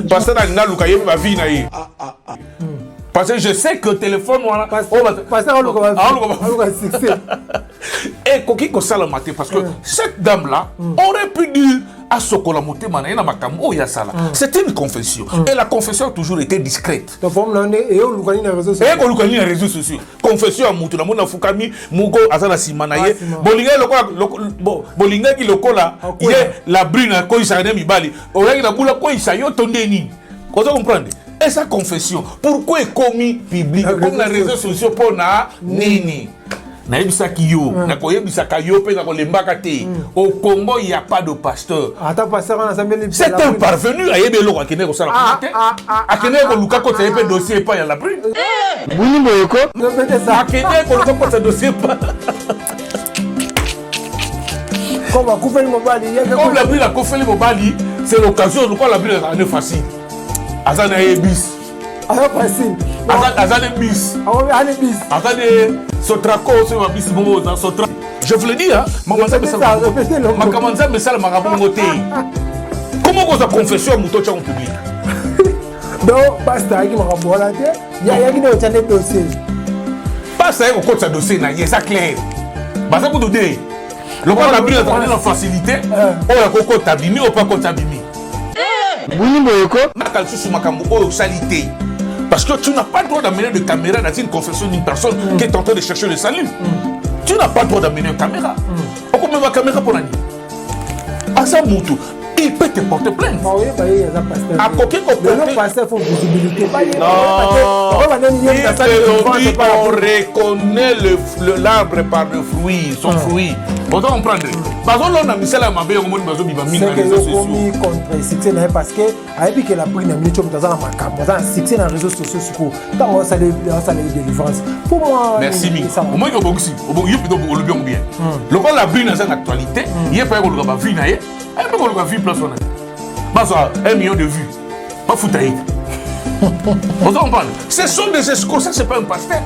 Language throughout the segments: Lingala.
Parce que dans le cas, il va vivre. Parce que je sais que le téléphone, voilà. Et Koki Kosala Maté, parce que cette dame-là aurait pu dire à Sokola Moté Manaïna Makam, oh Yasala. C'était une confession. Et la confession a toujours été discrète. Et on les réseaux sociaux. Confession à Moutou, la Mona Fukami, Mouko, Azana Simanaye, Bolinga qui le cola, il y a la brune à Koïsa Mibali, Oreille la boula Koïsa Yotondeni. Vous comprenez? Et sa confession, pourquoi est commis public comme les réseaux sociaux pour na nini? Au Congo, il n'y a pas de pasteur. C'est un parvenu à Yébelo à Kene Rosala. À Kene Roluka, quand il y a un dossier, pas il y a la brune. À Kene Roluka, quand il dossier, pas. Comme la brune a Koufeli Mobali, c'est l'occasion de quoi la brune est facile. Azana Ebis. Azana bis. Azana Sotraco, c'est ma bis. Je vous le dis, hein. Comment vous avez confession à Moutocha en public? Donc, basta, il y a un dossier. Pas ça, il y a un dossier, c'est clair. Basta, vous donnez. Le roi a bien entendu la facilité. On a encore tabimi ou pas encore tabimi. Parce que tu n'as pas le droit d'amener de caméra dans une confession d'une personne qui est en train de chercher le salut. Tu n'as pas le droit d'amener une caméra. Pourquoi même la caméra pour l'année? Asamoutou, il peut te porter plainte. À côté de pasteur, il faut visibilité. Non, on reconnaît l'arbre par le fruit, son fruit. On doit comprendre. Parce que l'on a mis ça là, ma belle, on a mis ça contre succès parce que avec la prise de YouTube dans un macam, succès dans les réseaux sociaux, quand on a les délivrances. Pour moi, merci mille. Au moins il y a beaucoup aussi. Il y a plutôt beaucoup bien. Le rôle la brune dans une actualité, il y a pas eu le vie naïe, il y a pas eu le vie personnelle. Parce que 1 million de vues, pas foutaïque. On doit comprendre. Ce sont des escrocs, ça c'est pas un pasteur.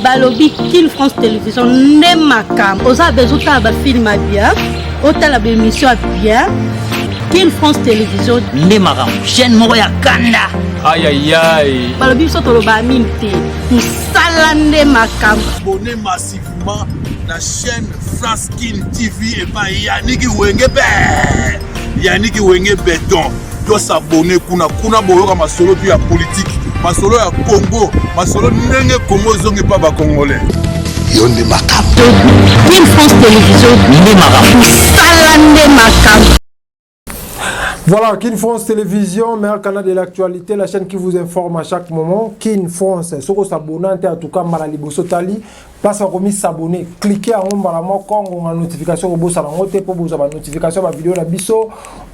Balobi Kin France Télévision n'est ma cam. Vous avez besoin d'un film bien, autant la émission bien. Kin France Télévision n'est ma cam. Chaîne Moya Kanda. Aïe aïe aïe. Balobi soto lo ba mimte. Nous salande ma cam. Abonnez massivement la chaîne France Kin TV et pas Yannick Wengebé. Yannick Wengebé donc. Doit s'abonner kuna boyoka masolo puis la politique. Masolo ya Congo, masolo ndenge Congo zongi pa ba Congolais. Yonde makam. Kin France Télévision n'est ma cam. Salande ma cam. Voilà, Kin France Télévision, meilleur canal de l'actualité, la chaîne qui vous informe à chaque moment. Kin France, si vous s'abonnez, en tout cas, Malalibo Sotali, place à remis s'abonner, cliquez en haut, quand on a notification au bout, ça va pour vous avoir notification de la vidéo, la biso.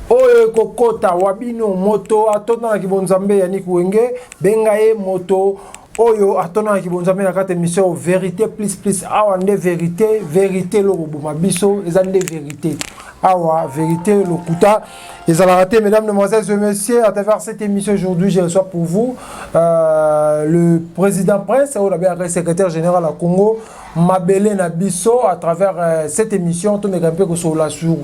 Oye kokota wabino moto atona na kibonzambe Yannick Wenge bengaye moto oyo atona na kibonzambe na kate émission vérité plus awa nde vérité lo boma biso ezande vérité awa vérité lo kuta ezala raté. Mesdames, demoiselles et messieurs, à travers cette émission aujourd'hui je reçois pour vous le président Prince ou le secrétaire général à Congo Mabele Nabiso. À travers cette émission tout me peu sur la sur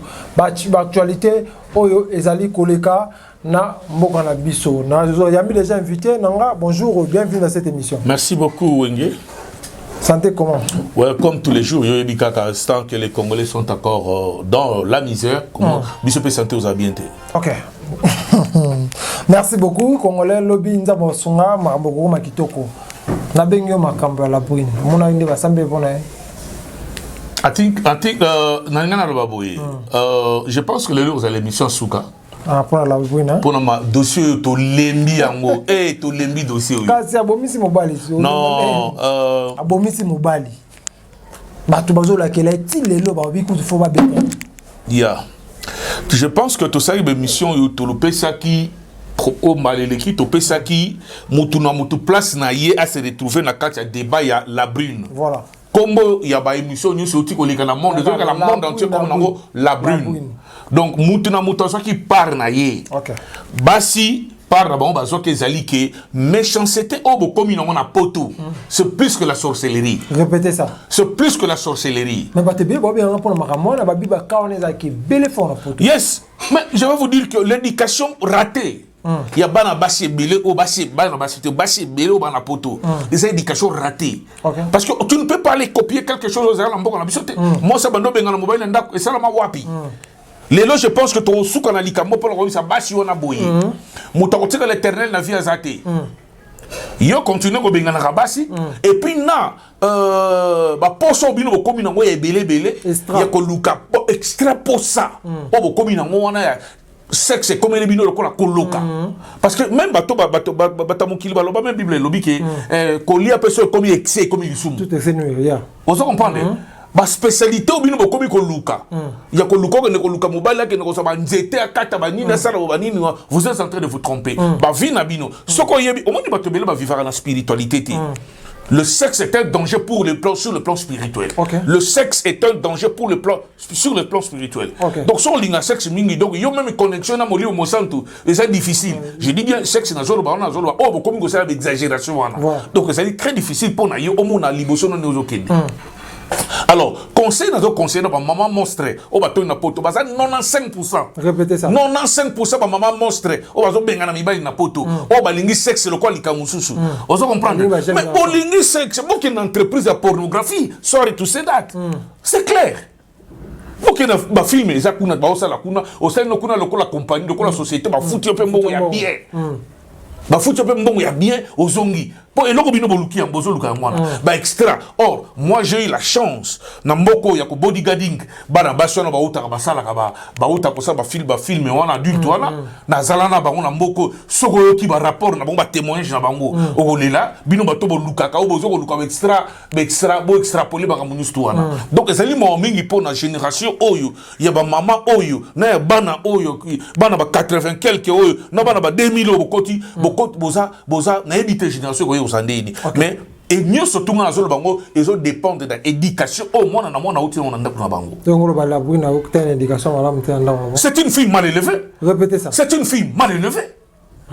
actualité oyo ezali koleka na mboka na biso na yambi déjà invité nanga. Bonjour, bienvenue dans cette émission. Merci beaucoup Wenge. Santé comment? Ouais, comme tous les jours, je dis qu'à l'instant que les Congolais sont encore dans la misère, comment biso peut santé aux habientés. OK. Merci beaucoup Congolais lobby nzabo sunga maboko makitoko. Na bengyo makambo la brune. Mona inde basambe bona. Je pense que vous avez l'émission Souka. Ah, pour la brune. Pour le dossier, tu lembi yango. Eh, tu lembi dossier. Kasi abomisi mobali. Non. Abomisi mobali. Batu bazo la kele ti lelo ba biku faut ba bien. Yeah. Je pense que tout ça est émission yo to le pesa qui au maleleki to pesa qui mutu na mutu place na ye à se retrouver na carte débat ya la brune. Voilà. Comme il y a une émission nous sorti ko leka na monde donc la monde entier comme nango la brune. Donc mutu na mutu ça qui part na ye. OK. Basi par d'abord que méchanceté au commis on a poteau. C'est plus que la sorcellerie. Répétez ça. C'est plus que la sorcellerie. Mais bah, bien pour yes, mais je vais vous dire que l'éducation ratée. Il y a bana bassi belé au bassi belé au bana poto. Des éducations ratées. Parce que tu ne peux pas aller copier quelque chose aux Alambo na bisoté. Moi ça bando benga na mobile ndako et ça la ma wapi. Les lois je pense que ton sou kana likamo pour le ça bassi on a boyé. Mutakotika l'éternel na vie azate. Yo continue ko benga na rabasi et puis na ba poso bino ko komina ngo ya belé ya ko luka extra posa o ko komina ngo wana ya sexe comme les bino ko la koloka parce que même bato batamokili baloba même bible lobi ke kolia peso comme excès comme isum tout est fait ya on se comprendre ba spécialité bino ko komi ko luka ya ko luka ne ko luka mobile ke ne ko ba nzete akata ba nini sala ba nini vous êtes en train de vous tromper ba vie na bino soko yebi au moins bato bele ba vivre la spiritualité te. Le sexe est un danger pour le plan, sur le plan spirituel. Le sexe est un danger pour le plan, sur le plan spirituel. Donc, si on lit un sexe, donc il y a même une connexion à mon au santo, et c'est difficile. Je dis bien sexe dans zolo, on a zolo, oh, comme vous savez, exagération. Donc, c'est très difficile pour nous, au moins, à l'émotion, nous au alors, conseil dans le conseil, maman monstre, au bateau na poto, basa 95%. Répétez ça. 95% ba maman monstre, au bateau bengana mi ba na poto, au balingi sexe le quoi likamususu. On se comprend. Mais au lingi sexe, beaucoup une entreprise de pornographie, sorry to say that. C'est clair. Beaucoup na film les akuna ba osala kuna, osala no kuna lokola compagnie, lokola société, ba foutu un peu mbongo ya bien. Ba foutu un peu mbongo ya bien aux zongi. Pour et bino boluki en bozo luka mwana ba extra. Or moi j'ai eu la chance na mboko ya ko bodyguarding bana basona ba uta ba sala ka ba uta ko sa ba film wana adulte wana na zalana ba na mboko soko yoki ba rapport na ba témoignage na bango okolela bino ba to boluka ka bozo ko luka extra extrapoler ba kamunustu wana. Donc ezali mo mingi pour na génération oyo ya ba mama oyo na ya bana oyo bana ba 80 quelque oyo na bana ba 2000 bokoti boza na ebité génération mais et mieux surtout dans la zone bango ils ont dépendre de l'éducation au moins na mona outi on ndako na bango c'est une fille mal élevée. Répétez ça. C'est une fille mal élevée.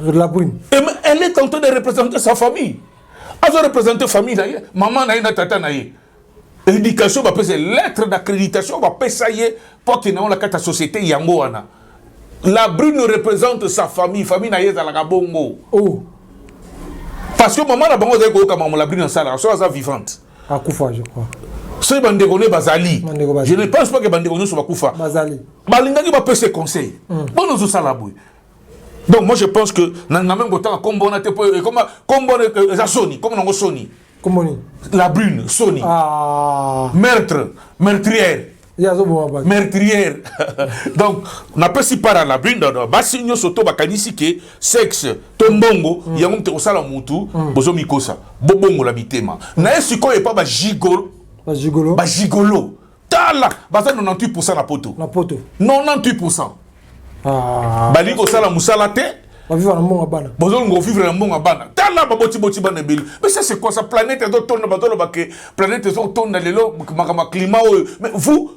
La brune. Et elle est en train de représenter sa famille. Elle veut représenter famille d'ailleurs maman na tata na ye éducation va passer lettre d'accréditation va payer pour que na la carte société yango wana la brune représente sa famille na ye za la bongo. Oh. Parce que maman a bango de ko kama la brune en salle, soit vivante. Akufa je crois. C'est bandegone bazali. Je ne pense pas que bandegone soit kufa. Bazali. Balingaki va passer conseil. Bon nous ça la boue. Donc moi je pense que na même autant comme on a te comme on Sony, comme on Sony. Comment la brune Sony. Ah. Meurtrière. Meurtrière. Donc, on appelle si par la brune, basigno soto bakanisi ke sexe tombongo yango te osala mutu bozo mikosa bobongo la bitema. Na esiko e pa ba gigolo. Ba gigolo. Tala, baza 98% la poto. La poto. 98%. Ah. Bali ko sala musala te. On vivre dans mon abana. Bozo ngo vivre dans mon abana. Tala ba boti bana beli. Mais ça c'est quoi ça planète do tourne ba do ba ke planète zo tourne dans le makama climat. Mais vous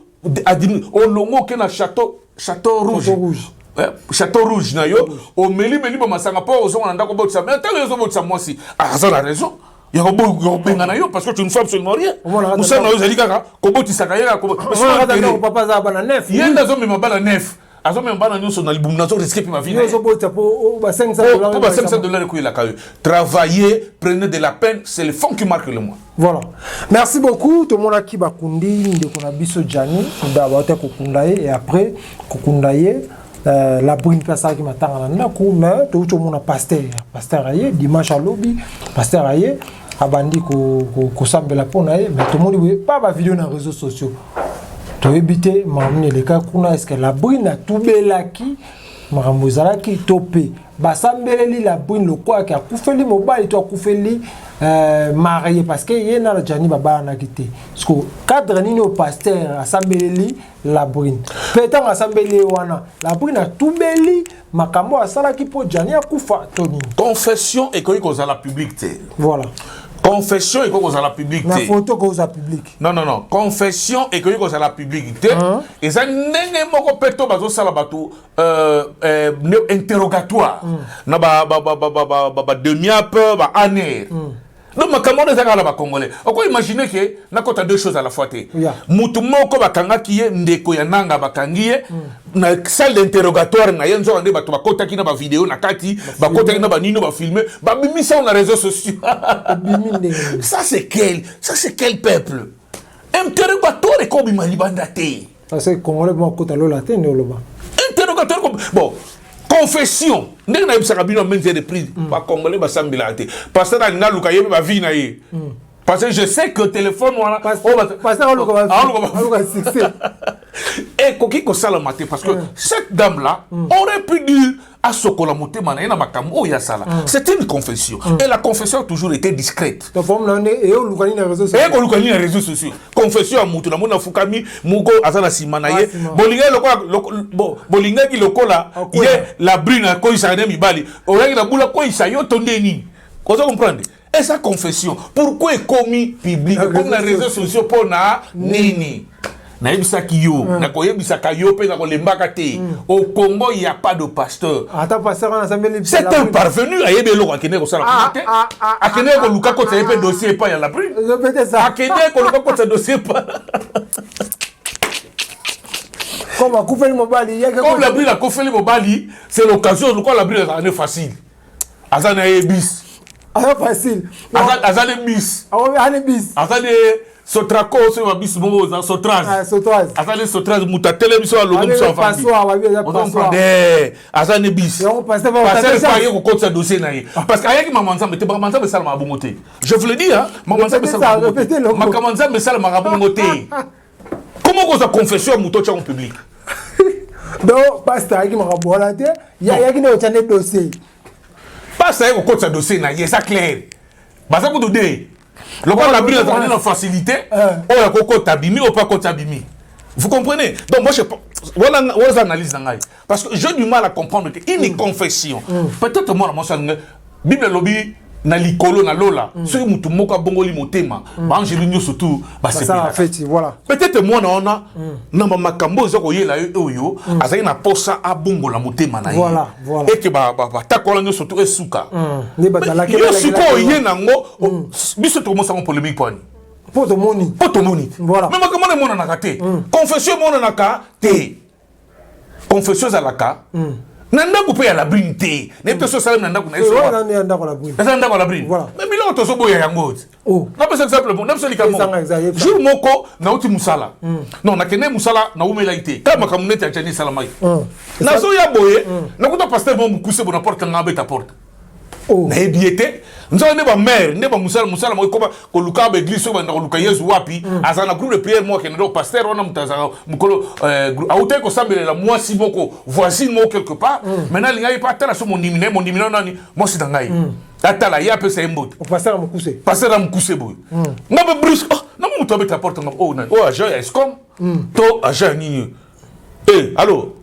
au longo que na château rouge. Château rouge na yo au meli ba masanga po ozo na ndako botsa mais tant yo botsa moi si ça la raison il y a benga na yo parce que tu ne fais absolument rien musa na yo zali kaka ko botisa ka yela ko papa za bana neuf yenda zo me mabala neuf azo me mbana nyonso na libumu nazo risquer ma vie yo botsa po ba $500 ko ila ka travailler prenez de la peine c'est le fond qui marque le mois. Voilà. Merci beaucoup. Tout le monde a qui bakundi de konabiso Jani d'abord kokundaye et après kokundaye la brune personne qui m'attend na ko mais tout le monde a pasteur aye dimanche à lobby pasteur aye abandi ko sambela pona ye mais tout le monde pas ba vidéo na réseaux sociaux. To éviter m'amener les cas kuna est-ce que la brune a tout belaki maramozala ki topé basambeleli la brune le quoi qui a koufeli mobile to koufeli marié parce que y na la Jani baba na kité parce que cadre nini au pasteur asambeleli la brune peut-être asambeleli wana la brune a tout beli makambo asala ki po Jani akufa toni confession et ko kozala public te. Voilà. confession et que la public. La photo que vous avez publique. Non. Confession et que vous la public. Et ça n'est pas peto bazo salabatu interrogatoire. Na ba demi-ap ba année. Donc ma camarade est là congolais. On peut imaginer que na kota deux choses à la fois té. Mutu moko bakanga kiye ndeko ya nanga bakangiye na salle d'interrogatoire na yenzo ande bato bakota ki na ba vidéo na kati bakota ki na ba nino ba filmer ba bimisa sur les réseaux sociaux. Ça c'est quel peuple? Interrogatoire et comme malibanda té. Ça c'est congolais mo kota lola té noloba. Interrogatoire bon. Confession. N'est pas ça rabino même de prise. Pas congolais ba sambilate. Parce que na luka yebe ba vie na ye. Parce que je sais que téléphone voilà. Parce que luka succès. Et koki ko sala maté parce que cette dame là aurait pu dire à Sokola Motema na makambo ya sala. C'était une confession et la confession a toujours été discrète. Donc forme là et on lukani na réseaux sociaux. Et on lukani na réseaux sociaux. Confession à mutu na mona fukami muko azana simana ye. Bolinga bolinga ki lokola ye la brune ko isane mibali. Orangi na bula ko isayo tondeni. Vous comprenez? Et sa confession, pourquoi est commis public comme les réseaux sociaux pour na nini? Naïbisa Kiyo, Nakoyebisa Kayope, Nakolembaka te. Au Congo, il n'y a pas de pasteur. C'est un parvenu à Yebelo, à Kene Kosala. À Kene Koluka Kotsa Yepe dossier pas, il y a la brune. À Kene Koluka Kotsa dossier pas. Comme à Koufeli Mobali, comme la brune à Koufeli Mobali, c'est l'occasion de quoi la brune est facile. Azana Ebis. Ah, facile. Azana bis. Azana Sotraco, c'est ma bis mo za Sotraz. Azana Sotraz mutatele biso a logo biso afandi. Azana bis. Parce que pas yeko kotsa dossier na ye. Parce que ayaki mamanza mete mamanza be sala mabongote. Je vous le dis hein, mamanza be sala mabongote. Mamanza be sala mabongote. Comment vous a confession muto cha en public? Donc pasteur ayaki mabongote, yaki ne otane dossier. Pas ça, on compte sa dossier, c'est clair. Parce que vous dites, le roi la brille a une facilité, on a compte abimi, on pas compte abimi. Vous comprenez? Donc, moi, je voilà l'analyse. Parce que j'ai du mal à comprendre qu'une confession, peut-être moi, la Bible lobby, na likolo na lola soki mutu moko abongoli motema banjeli nyonso tout voilà peut-être moi na na makambo zo koyela oyo azali na posa abongola motema na ye voilà et que ba takola nyonso tout esuka ne badala ke yo siko yena ngo biso to mo sa polémique point poto moni voilà mais makambo na mona na kate confession mona na ka te confession za la ka nanda couper à la brune té ne te so salam nanda kuna eso nanda ko la brune nanda ko la brune mais bilo to so boya yango oh na par exemple bon na so likamo jour moko na uti musala non na kene musala na umela ité kama kamunete achani salamai na so ya boye na kuta pasteur bon mukuse bona porte ngabe ta porte na ebiete nzo ne ba mère ne ba musala mo ko ko luka ba église so ba na luka yesu wapi azana groupe de prière mo kene do pasteur ona mutaza mukolo auté ko sambele la moi si boko voici mo quelque part maintenant linga pas tala so mon nimine nani mo si dangai atala ya pe sa mbot pasteur mukuse boy ngabe brusque na mo to ta porte ngam oh agent escom to agent ni allô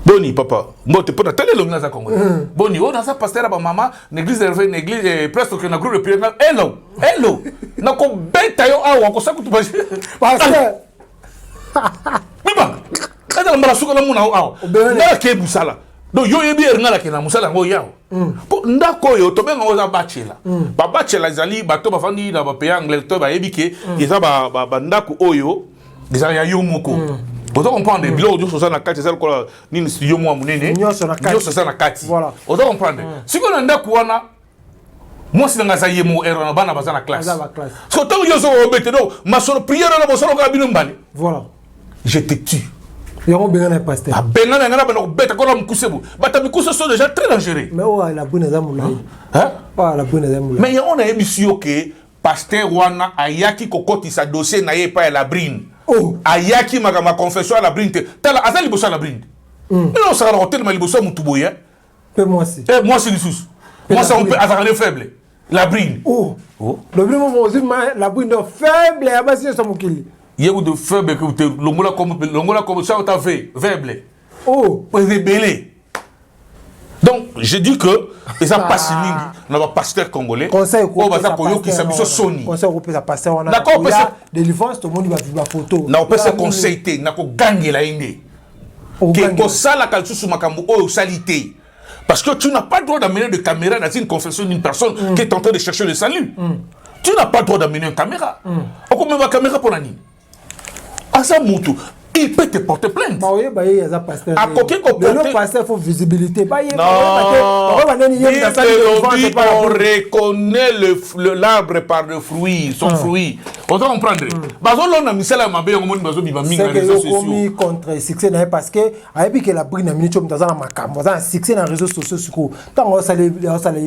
Boni papa, moi te peux télé l'homme dans Congo. Boni, on a ça pasteur à maman, l'église église presque que na groupe de prière. Hello. Na ko beta yo awa ko sakutu ba. Pasteur. Biba. Kada mbala suka na muna awa. Na ke busala. Donc yo yebi ngala ke na musala ngo yao. Po ndako yo to benga oza bachelor. Ba bachelor zali bato ba fandi na ba pays anglais to ba yebi ke eza ba ndako oyo eza ya yo moko. Vous comprenez, bilo dio sosa na kati ça ko ni studio mo munene nyo sosa na kati voilà vous comprenez si ko nda kuwana moi si nga za yemo erona bana bazana classe so to yo so obete do ma solo prière na bo solo ka binu mbali voilà je te tue yo bengana pasteur a bengana ngana bana obeta ko na mkusebu bata mikuso sont déjà très dangereux mais oh la bonne za mulai la bonne za mulai mais on a émission que pasteur wana ayaki kokoti sa dossier na ye pa la brine ayaki ma confession à la brine tala azali bossa la brine mais on sera hotel ma liboso mutuboya moi si les sous moi ça on peut azali faible la brine le brine moi la brine faible ya basi ça mukili yego de faible que longola comme ça on t'a fait faible pour rébeller Donc, je dis que, et ça passe dans le pasteur congolais, conseil au bazar koyo qui s'habille Sony. Conseil au pasteur, on a d'accord, délivrance, tout le monde va vivre la photo. Na on peut se conseiller, na ko gagner la inde. Que ko sala kalsu su makambo o salité. Parce que tu n'as pas le droit d'amener de caméra dans une confession d'une personne qui est en train de chercher le salut. Tu n'as pas le droit d'amener une caméra. On met ma caméra pour la nuit. À ça, Moutou, il peut te porter plainte. À côté, le pasteur, il faut visibilité. Non, on reconnaît l'arbre par le fruit, son fruit. On doit comprendre. On a mis ça là, ma belle, on a mis les réseaux sociaux. Contre succès parce que avec que la brine a mis dans ma caméra, succès dans les réseaux sociaux. Tant on s'allait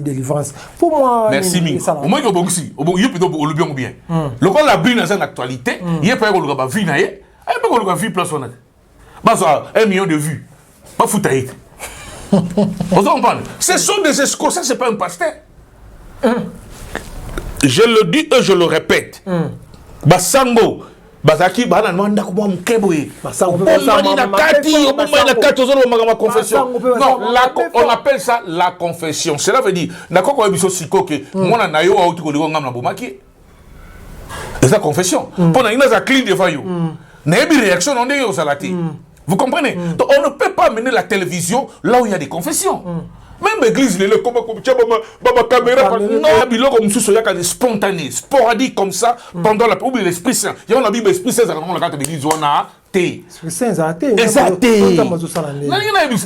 délivrance. Pour moi, merci Ming. Au moins il aussi, il peut au le bien. Le quand la brine dans une actualité, il peut le gars vie naé. Il peut le vie place on a. Bah 1 million de vues. Pas foutaï. On doit comprendre. Ce sont des escrocs, ça c'est pas un pasteur. Je le dis et je le répète. Basango, Bazaki, Banan, Manda, Kouma, Mkeboye. Basango, on appelle ça la confession. Cela veut dire, d'accord, quand on dit que moi, on a eu un autre qui et sa confession. Pendant qu'il y a un clean devant vous, il y a une réaction, on est au salaté. Vous comprenez? Donc, on ne peut pas mener la télévision là où il y a des confessions. Même l'église, ma caméra, non, il y a des spontanés, sporadiques comme ça, pendant la Bible, l'Esprit Saint. Il y a la Bible, l'Esprit Saint, dans la carte de l'église, on a thé. L'Esprit Saint, ça a thé.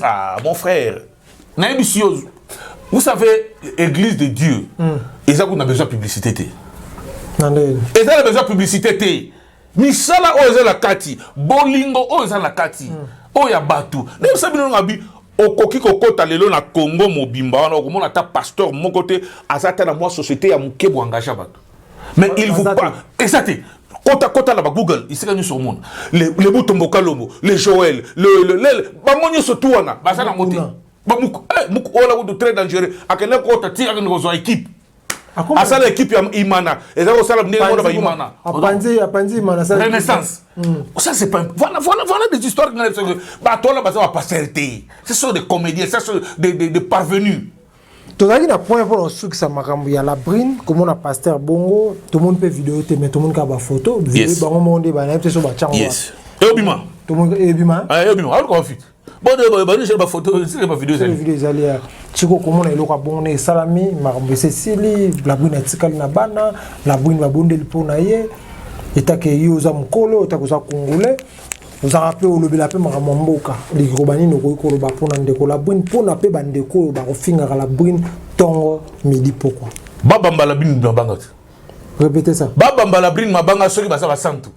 Ah, mon frère, vous savez, église de Dieu, et ça, on a besoin de publicité. Et ça, on a besoin de publicité. Misala, oh, la kati, bolingo, oh, la kati, oh, ya batu. Vous savez, on a okoki kokota lelo na Congo mobimba wana okomona ta pasteur mon côté azata na moi société ya mukebo engagé bato mais il vous parle exactement kota la ba Google ici quand nous sur monde les Mutombo Kalombo les Joël le ba monyo surtout wana baza na moté ba muko ola ou de très dangereux akene kota ti akene ko zo équipe asa l'équipe ya Imana et ça ko sala ndenge ko ba Imana apanzi Imana ça Renaissance. Ça c'est pas voilà des histoires que bah toi là bah ça va pas certé. Ce sont des comédiens, ce sont des parvenus. Tout ça qui n'a point pour ceux qui ça makambu ya la brine comme on a pasteur Bongo, tout le monde peut vidéo mais tout le monde a ba photo, vidéo ba monde ba na sur ba changwa. Yes. Et obima. Tout le monde ebima. Ah obima, alors qu'on fit. Bon je ba photo, c'est pas vidéo ça. Vidéo allez chiko comme on est lo ka bonne salami, makambu Cécilie, la brine atikali na bana, la brine ba bonde pour na ye. Eta ke yoza mukolo eta koza congolais vous a rappelé au lobby la pe makamboka les robani no ko ko ba pona ndeko la brune pona pe bandeko ba ko finga la brune tongo midi pourquoi baba mbala brune mabanga répétez ça baba mbala brune mabanga soki ba sa santu.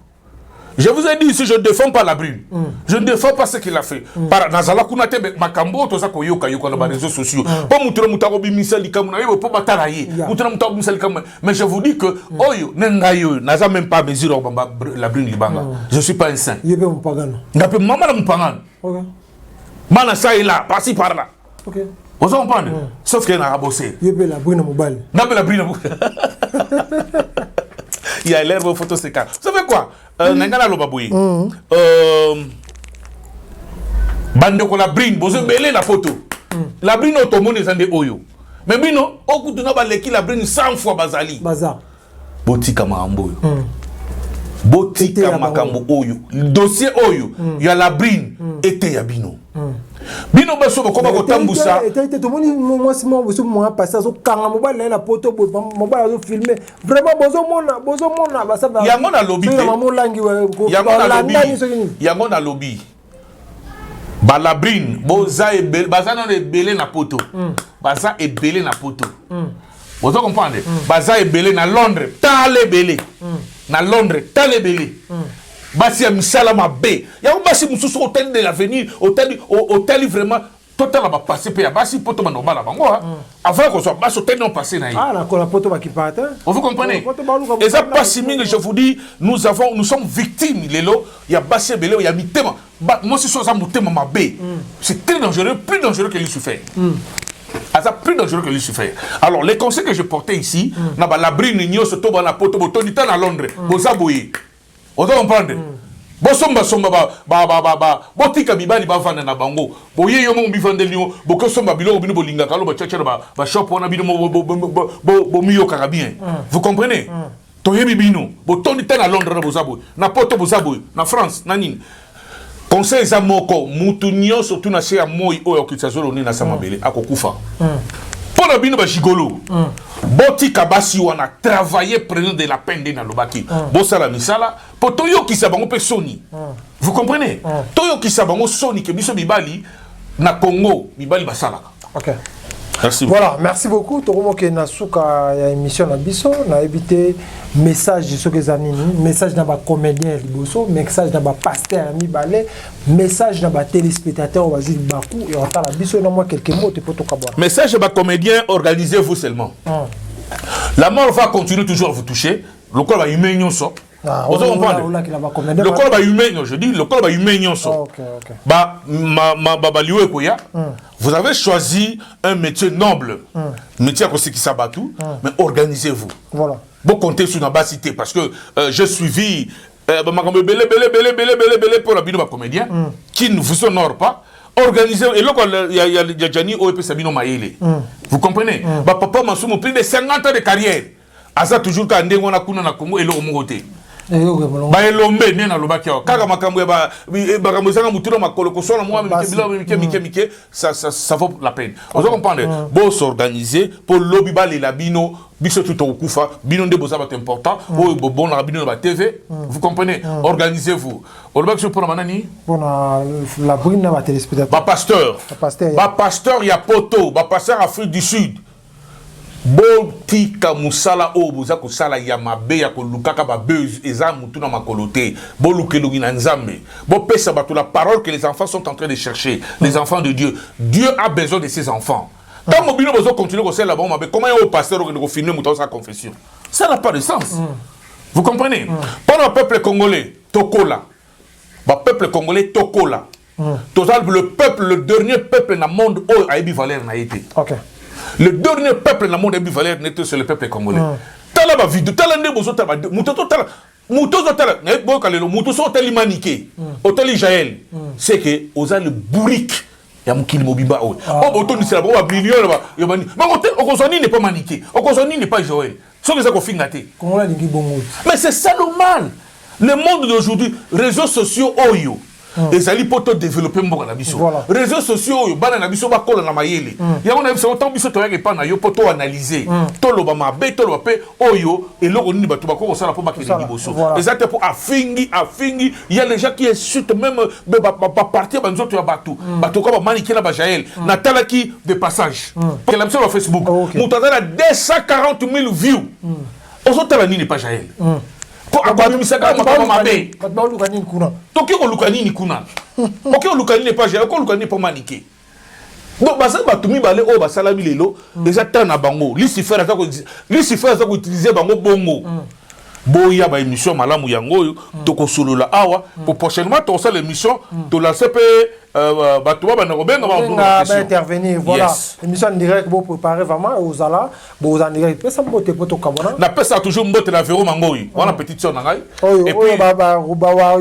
Je vous ai dit ici, je ne défends pas la brune. Je ne défends pas ce qu'il a fait. Par Nazala Kunate, Makambo, tout ça, Koyoka, Yoka, les réseaux sociaux. Pas Moutra Moutarobi Misali Kamuna, pas Bataraye. Moutra Moutarobi Misali Kamuna. Mais je vous dis que, Oyo, Nengayo, n'a même pas mesuré la brune Libanga. Je ne suis pas un saint. Il y a un pagan. N'a pas maman mon pagan. Mana ça est là, par-ci par-là. Vous comprenez? Sauf qu'il y a un rabossé. Il y a la brune mobile. N'a pas la brune mobile. Il y a l'air vos photos c'est calme. Vous savez quoi? Nangana Lobaboui. Bandeko la brine, bozo belé la photo. La brine automone zande oyo. Mais bino, oku tuna baleki la brine 100 fois bazali. Bazar. Botika makambo oyo. Botika makambo oyo. Dossier oyo, ya la brine était ya bino. Bino baso bakoma kotambusa. Était tout monde moi c'est moi passer so kanga mobile la photo mobile zo filmer. Vraiment bozo mona basa ba. Yango na lobby. Yango na lobby. Ba la brine, boza e bel, baza na belé na poto. Baza e belé na poto. Vous comprenez? Baza e belé na Londres, tale belé. Na Londres, tale belé. Basi ya misala mabe. Ya basi mususu hôtel de l'avenir, hôtel vraiment total va passer pe ya basi poto manoba la bango. Avant que soit basi hôtel non passé na. Ah la poto va qui parte. Vous comprenez? Et ça passe mine, je vous dis, nous sommes victimes lelo, ya basi belé, ya mitema. Moi c'est ça mutema mabe. C'est très dangereux, plus dangereux que Lucifer. Ça plus dangereux que Lucifer. Alors les conseils que je portais ici, na ba la brine nyo se toba na poto botonita na Londres. Boza boye. Vous comprenez? Bosomba somba botika bibali bavanda na bango. Boye yo mo bivandeli yo, bokosomba bilo bino bolinga kalo ba tchatcha ba shop wana bino bo miyo karabien. Vous comprenez? Toyebi bino, botondi tena à Londres na bozabo, na Porto bozabo, na France, na nini. Conseil za moko mutu nyonso tuna se ya moi oyo kitazolo ni na samabele akokufa. Pona bino ba gigolo. Botika basi wana travailler prenant de la peine na lobaki. Bosala misala po toyo kisabango pe soni. Vous comprenez? Toyo kisabango soni ke biso bibali na Congo, bibali basala. OK. Merci. Voilà, merci beaucoup. Toromo ke nasuka ya émission na biso na éviter message sur que zanini, message na ba comédien liboso, message na ba pasteur mibale, message na ba téléspectateur va dire baku et on la biso na moi quelques mots te poto kabwa. Message à ba comédien, organisez-vous seulement. La mort va continuer toujours à vous toucher. Le corps va humain nyonso. Vous comprenez? Le corps va humain, je dis le corps va humain nyonso. Vous avez choisi un métier noble, métier à cause qui s'abattu, mais organisez-vous. Voilà. Vous comptez sur la cité parce que j'ai suivi pour la bino comédien qui ne vous honore pas. Organisez, et là, il y a Gianni OEP Sabino Maïle. Vous comprenez? Papa Mansoumou, plus de 50 ans de carrière. Asa toujours quand on a kuna na Congo et l'eau moté. Ba elombe nena lobaki wa kaka makambo ba bakamozanga mutuna makolo ko sona moi mike ça vaut la peine. Vous comprenez? Bon s'organiser pour lobby ba les labino biso tout okufa bino nde boza ba important o bon na bino ba TV. Vous comprenez? Organisez-vous. Olobaki sur pour manani pour la brune na ba téléspectateur. Ba pasteur ya poto, ba pasteur Afrique du Sud. Botika musala o boza ko sala ya mabe ya ko lukaka ba buzz eza mutu na makolote bo lukelugi na nzambe bo pesa bato la parole que les enfants sont en train de chercher, les enfants de Dieu. Dieu a besoin de ses enfants. Tant mobile bozo continuer ko sala ba mabe, comment au pasteur ko filmer mutu sa confession, ça n'a pas de sens. Vous comprenez? Pour le peuple congolais tokola ba peuple congolais tokola total le peuple, le dernier peuple na monde o a ebi valeur na été. OK. Le dernier peuple dans le monde est valeur n'était sur le peuple congolais. Tala ba vidéo, tala ne bozo tala, mutozo tala, ne boyo kalelo, mutozo tali maniqué, otali Jaël. C'est que oza le bourrique ya mukili mobimba o. O boto ni sala ba billion ba, yo bani. Ma okozoni n'est pas maniqué, okozoni n'est pas Joël. Ce que ça ko fingate. Congolais lingi bongo. Mais c'est ça le mal. Le monde d'aujourd'hui, réseaux sociaux oyo. Et ali poto développer mboka na biso. Réseaux sociaux bana na biso ba kola na mayele. Ya on a biso autant biso to yake pa na yo poto analyser. To loba mabe to loba pe oyo et loko ni bato ba ko sala po ba ke liboso. Exactement pour afingi il y a les gens qui insultent même ba partir ba nzoto ya bato. Bato ko ba maniquer na ba Jaël. Na talaki de passage. Parce que la sur Facebook. Moutanda na 240 000 views. Ozo la ni pas Jaël. Toki olukani ni kuna. Toki olukani ne pas gérer, olukani pas maniquer. Donc basa batumi balé o basala bilelo déjà tana bango. Lucifer ça ko utiliser bango bongo. Boya ba émission malamu yango toko solola awa pour prochainement to ça l'émission to la CP bato ba na robenga ba intervenir voilà émission en direct pour préparer vraiment aux ala bo en direct pesa mbote poto kabona na pesa toujours mbote la Véro Mangoyi wana petite sœur ngai et puis ba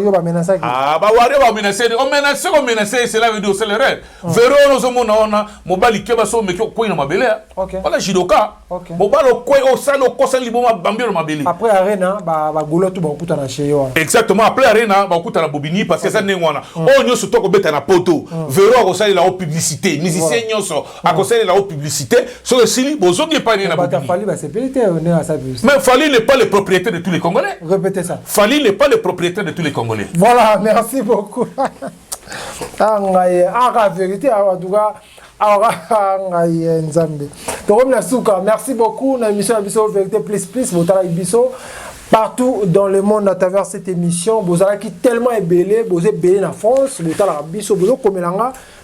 yo ba menacer ba wari ba menacer on menacer cela veut dire c'est le rêve Véro no mona ona mobali keba so meki ko ina mabele voilà jidoka mobalo ko o salo ko sali bo bambiro mabele après arena ba golo to ba kuta na cheyo exactement après arena ba kuta na bobini parce que ça nengwana o nyoso to ko beta na poto Véro a conseillé la haute publicité musicien nyoso a conseillé la haute publicité sur le sili bozongi pas ni na bobini mais Fali n'est pas le propriétaire de tous les Congolais. Répétez ça. Fali n'est pas le propriétaire de tous les Congolais. Voilà, merci beaucoup. La vérité en tout cas merci beaucoup. La émission Bisso Vérité Plus Bisso partout dans le monde à travers cette émission. Vous avez qui tellement ébélé, vous êtes belé en France, vous êtes Bisso, vous êtes comme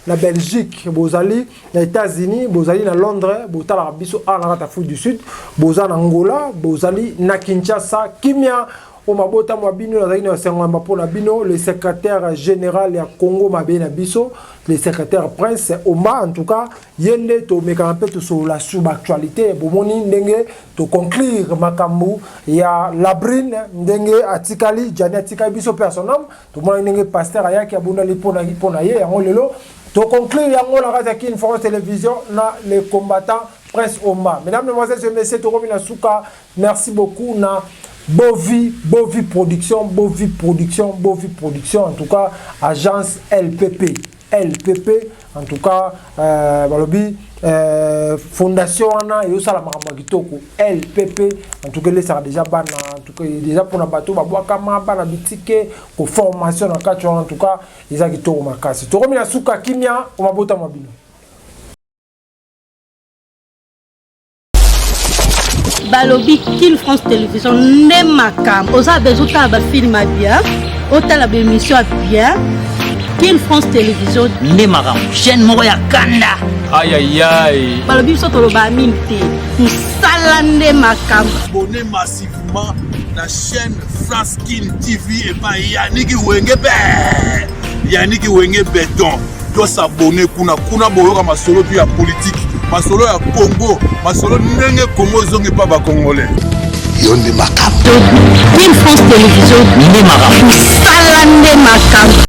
la Belgique, vous allez aux États-Unis, vous allez à Londres, vous êtes à Bisso en Afrique du Sud, vous allez en Angola, vous allez à Kinshasa, Kimia. au mabota mabino na zaini wasengamba pona bino le secrétaire général ya Congo mabena biso le secrétaire Prince Oma en tout cas yende to meka un peu sur la sub-actualité bomoni ndenge to conclure makambu ya Labrine ndenge atikali jani atikali biso personnel to mona ndenge pasteur ayaki abunda lipona ye yango lelo to conclure yango la radio Kin France Télévision na les combattants Prince Oma. Mesdames, Mesdemoiselles et Messieurs, Toromina Souka, merci beaucoup. Na Bovi Production, en tout cas, agence LPP, en tout cas, fondation Anna et Osala Maramagitoko, LPP, en tout cas, les ça déjà ban, en tout cas, déjà pour la bateau, Babouakama, ban bitike, pour formation, en tout cas, ils ont quitté au Makasi. Toromina Souka, Kimia, on m'a bota mobile. Balobi Kin France Télévision ne makam oza bezuta ba film bien otala ba émission bien Kin France Télévision ne makam chaîne moko ya kanda aïe aïe aïe balobi so tolo ba minte tout sala ne makam abonnez massivement la chaîne France Kin TV et pas Yannick Wenge Béton doit s'abonner kuna boyoka masolo puis ya politique masolo ya Congo masolo ndenge Congo zongi pa ba congolais Kin France Télévision ne makam sala ne makam